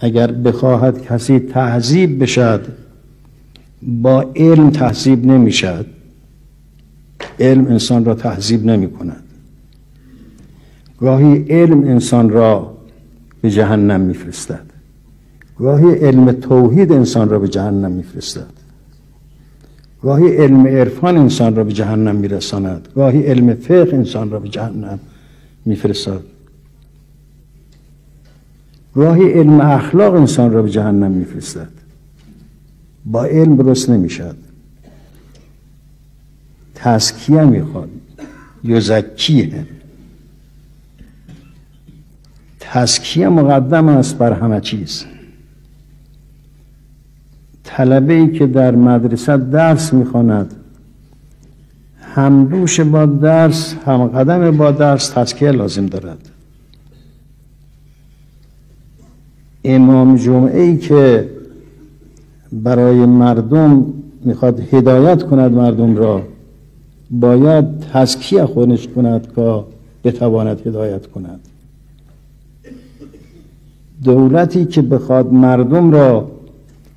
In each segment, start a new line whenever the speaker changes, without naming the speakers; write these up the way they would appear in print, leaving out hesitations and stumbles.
اگر بخواهد کسی تهذیب بشد با علم تهذیب نمیشد. علم انسان را تهذیب نمی کند. گاهی علم انسان را به جهنم میفرستد، گاهی علم توحید انسان را به جهنم میفرستد، گاهی علم عرفان انسان را به جهنم میرساند، گاهی علم فقه انسان را به جهنم میفرستد، گاهی علم اخلاق انسان را به جهنم میفرستد. با علم درست نمیشد. تزکیه میخواد، یزکیه. تزکیه مقدم است بر همه چیز. طلبه‌ای که در مدرسه درس میخواند، همدوش با درس، هم قدم با درس تزکیه لازم دارد. امام جمعه‌ای که برای مردم میخواد هدایت کند مردم را، باید تزکیه خودش کند که بتواند هدایت کند. دولتی که بخواد مردم را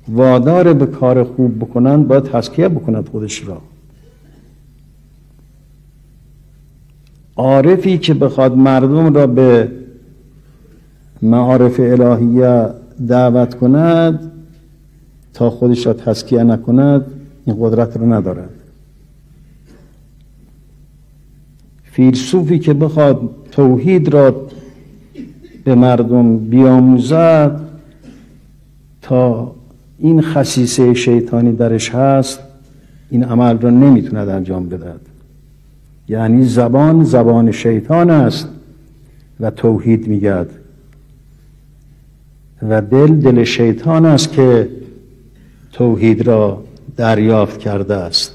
وادار به کار خوب بکنند، باید تزکیه بکند خودش را. عارفی که بخواد مردم را به معارف الهیه دعوت کند، تا خودش را تزکیه نکند این قدرت را ندارد. فیلسوفی که بخواد توحید را به مردم بیاموزد، تا این خصیصه شیطانی درش هست این عمل را نمیتوند انجام بدهد. یعنی زبان شیطان است و توحید میگد، و دل شیطان است که توحید را دریافت کرده است،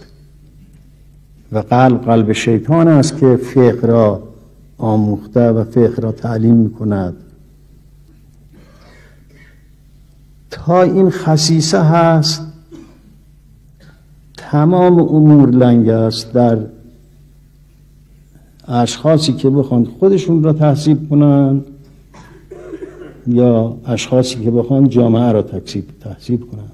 و قلب شیطان است که فقه را آموخته و فقه را تعلیم میکند. تا این خصیصه هست تمام امور لنگ است در اشخاصی که بخوان خودشون را تهذیب کنند یا اشخاصی که بخوان جامعه را تهذیب کنند.